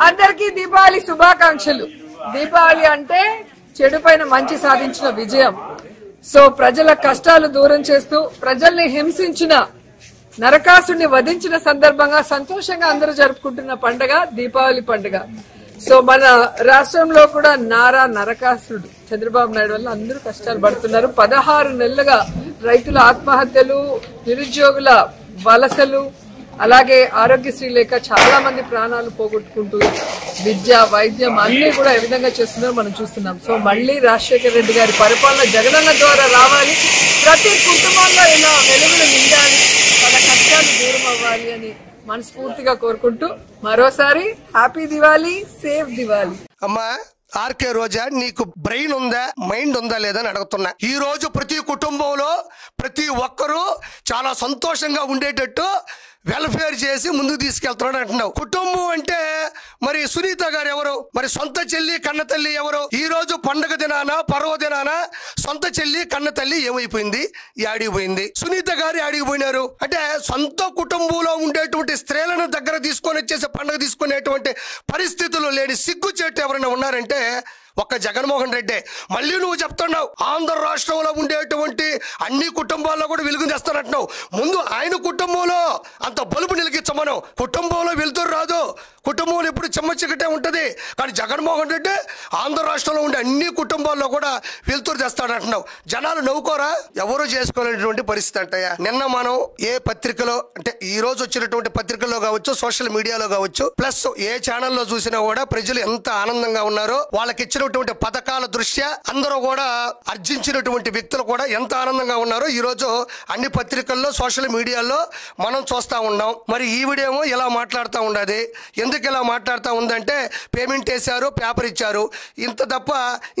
అందరికీ దీపావళి శుభాకాంక్షలు. దీపావళి అంటే చెడు పైన మంచి సాధించిన విజయం. సో ప్రజల కష్టాలు దూరం చేస్తూ ప్రజల్ని హింసించిన నరకాసుడిని వధించిన సందర్భంగా సంతోషంగా అందరూ జరుపుకుంటున్న పండుగ దీపావళి పండుగ. సో మన రాష్ట్రంలో కూడా నరకాసుడు చంద్రబాబు నాయుడు వల్ల అందరూ కష్టాలు పడుతున్నారు. 16 నెలలుగా రైతుల ఆత్మహత్యలు, నిరుద్యోగుల వలసలు, అలాగే ఆరోగ్యశ్రీ లేక చాలా మంది ప్రాణాలు పోగొట్టుకుంటూ విద్య, వైద్యం అన్ని కూడా ఏ విధంగా చేస్తున్నారో మనం చూస్తున్నాం. సో మళ్ళీ రాజశేఖర రెడ్డి గారి పరిపాలన జగనన్న ద్వారా రావాలి, ప్రతి కుటుంబంలో ఇలా వెలుగులు నిండాలి, వాళ్ళ కష్టాలు దూరం అవ్వాలి అని మనస్ఫూర్తిగా కోరుకుంటూ మరోసారి హ్యాపీ దివాళీ, సేఫ్ దివాళీ. అమ్మా ఆర్కే రోజా, నీకు బ్రెయిన్ ఉందా, మైండ్ ఉందా లేదా అని అడుగుతున్నా. ఈ రోజు ప్రతి కుటుంబంలో ప్రతి ఒక్కరూ చాలా సంతోషంగా ఉండేటట్టు వెల్ఫేర్ చేసి ముందుకు తీసుకెళ్తున్నాడు అంటున్నావు. కుటుంబం అంటే మరి సునీత గారు ఎవరు? మరి సొంత చెల్లి కన్న తల్లి ఎవరు? ఈ రోజు పండుగ దినాన, పర్వదినాన సొంత చెల్లి కన్న తల్లి ఏమైపోయింది, ఆడిగిపోయింది. సునీత గారు ఆడిగిపోయినారు అంటే సొంత కుటుంబంలో ఉండేటువంటి స్త్రీలను దగ్గర తీసుకొని వచ్చేసి పండుగ తీసుకునేటువంటి పరిస్థితులు లేని సిగ్గు చెట్టు ఎవరైనా ఉన్నారంటే ఒక్క జగన్మోహన్ రెడ్డి. మళ్ళీ నువ్వు చెప్తున్నావు ఆంధ్ర రాష్ట్రంలో ఉండేటువంటి అన్ని కుటుంబాల్లో కూడా వెలుగు తెస్తానంటున్నావు. ముందు ఆయన కుటుంబంలో అంత బలుపు నిలిగించమను. కుటుంబంలో వెలుతురు రాదు, కుటుంబంలో ఎప్పుడు చెమ్మ చిక్కటే ఉంటుంది. కానీ జగన్మోహన్ రెడ్డి ఆంధ్ర రాష్ట్రంలో ఉండే అన్ని కుటుంబాల్లో కూడా వెలుతురు తెస్తాడంటున్నావు. జనాలు నవ్వుకోరా? ఎవరు చేసుకోలేనటువంటి పరిస్థితి అంటయ్యా. నిన్న మనం ఏ పత్రికలో అంటే ఈ రోజు వచ్చినటువంటి పత్రికల్లో కావచ్చు, సోషల్ మీడియాలో కావచ్చు, ప్లస్ ఏ ఛానల్లో చూసినా కూడా ప్రజలు ఎంత ఆనందంగా ఉన్నారో, వాళ్ళకి ఇచ్చిన పథకాల దృష్ట్యా అందరూ కూడా అర్జించినటువంటి వ్యక్తులు కూడా ఎంత ఆనందంగా ఉన్నారో ఈ రోజు అన్ని పత్రికల్లో, సోషల్ మీడియాలో మనం చూస్తా ఉన్నాం. మరి ఈవిడేమో ఇలా మాట్లాడుతూ ఉండదు. ఎందుకు ఇలా మాట్లాడుతూ ఉందంటే పేమెంట్ వేశారు, పేపర్ ఇచ్చారు, ఇంత తప్ప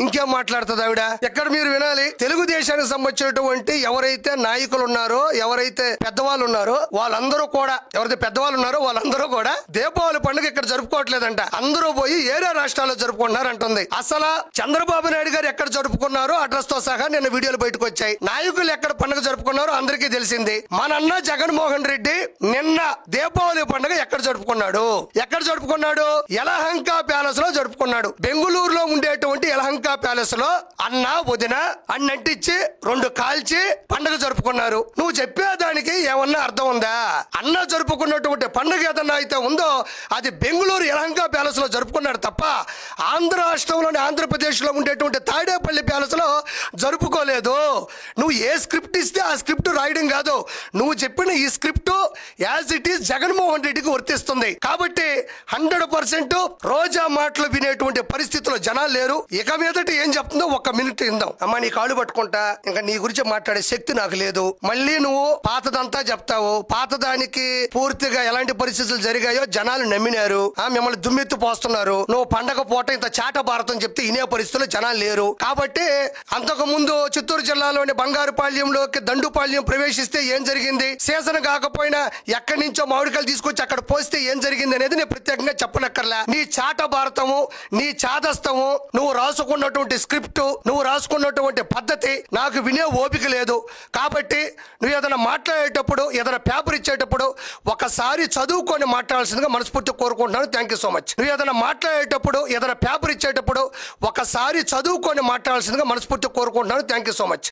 ఇంకేం మాట్లాడుతుంది ఆవిడ? ఎక్కడ మీరు వినాలి, తెలుగుదేశానికి సంబంధించినటువంటి ఎవరైతే నాయకులు ఉన్నారో, ఎవరైతే పెద్దవాళ్ళు ఉన్నారో వాళ్ళందరూ కూడా, ఎవరైతే పెద్దవాళ్ళు ఉన్నారో వాళ్ళందరూ కూడా దీపావళి పండుగ ఇక్కడ జరుపుకోవట్లేదంట. అందరూ పోయి ఏరే రాష్ట్రాల్లో జరుపుకుంటున్నారు అంటుంది. అసలు చంద్రబాబు నాయుడు గారు ఎక్కడ జరుపుకున్నారో అడ్రస్ తో సహా నిన్న వీడియోలు బయటకు వచ్చాయి. నాయకులు ఎక్కడ పండుగ జరుపుకున్నారో అందరికీ తెలిసింది. మన అన్న జగన్మోహన్ రెడ్డి నిన్న దీపావళి పండుగ ఎక్కడ జరుపుకున్నాడు? ఎక్కడ జరుపుకున్నాడు? యలహంక ప్యాలెస్ లో జరుపుకున్నాడు. బెంగుళూరులో ఉండేటువంటి యలహంక ప్యాలెస్ లో అన్న వదిన అన్నంటిచ్చి 2 కాల్చి పండుగ జరుపుకున్నారు. నువ్వు చెప్పేదానికి ఏమన్నా అర్థం ఉందా? అన్న జరుపుకున్నటువంటి పండుగ ఏదన్నా అయితే ఉందో అది బెంగుళూరు యలహంక ప్యాలెస్ లో జరుపుకున్నాడు తప్ప ఆంధ్ర రాష్ట్రంలోని ఆంధ్రప్రదేశ్ లో ఉండేటువంటి తాడేపల్లి ప్యాలెస్ లో జరుపుకోలేదు. నువ్వు ఏ స్క్రిప్ట్ ఇస్తే ఆ స్క్రిప్ట్ రాయడం కాదు, నువ్వు చెప్పిన ఈ script as it is Jaganmohan రెడ్డికి వర్తిస్తుంది. కాబట్టి 100% రోజా మాటలు వినేటువంటి పరిస్థితిలో జనాలు లేరు. ఇక మీదట ఏం చెప్తుందో 1 మినిట్ ఇందాం. అమ్మా నీ కాళ్ళు పట్టుకుంటా, ఇంకా నీ గురించి మాట్లాడే శక్తి నాకు లేదు. మళ్ళీ నువ్వు పాతదంతా చెప్తావు. పాతదానికి పూర్తిగా ఎలాంటి పరిస్థితులు జరిగాయో జనాలు నమ్మినారు, మిమ్మల్ని దుమ్మెత్తి పోస్తున్నారు. నువ్వు పండగ పూట ఇంత చాట భారతం చెప్తే ఇనే పరిస్థితుల్లో జనాలు లేరు. కాబట్టి అంతకు ముందు చిత్తూరు జిల్లాలోని బంగారుపాళ్యంలోకి దండుపాళ్యం ప్రవేశిస్తే ఏం జరిగింది, సీజన్ కాకపోయినా ఎక్కడి నుంచో మామిడికాయలు తీసుకొచ్చి అక్కడ పోస్తే ఏం జరిగింది అనేది నేను ప్రత్యేకంగా చెప్పనక్కర్లా. నీ చాట భారతము, నీ చాదస్తము, నువ్వు రాసుకున్నటువంటి స్క్రిప్ట్, నువ్వు రాసుకున్నటువంటి పద్ధతి నాకు వినే ఓపిక లేదు. కాబట్టి నువ్వు ఏదైనా మాట్లాడేటప్పుడు, ఏదైనా పేపర్ ఇచ్చేటప్పుడు ఒకసారి చదువుకొని మాట్లాడాల్సిందిగా మనస్ఫూర్తిగా కోరుకుంటున్నాను. Thank you so much. నువ్వు ఏదైనా మాట్లాడేటప్పుడు, ఏదైనా పేపర్ ఇచ్చేటప్పుడు ఒకసారి చదువుకొని మాట్లాడాల్సిందిగా మనస్ఫూర్తిగా కోరుకుంటున్నాను. Thank you so much.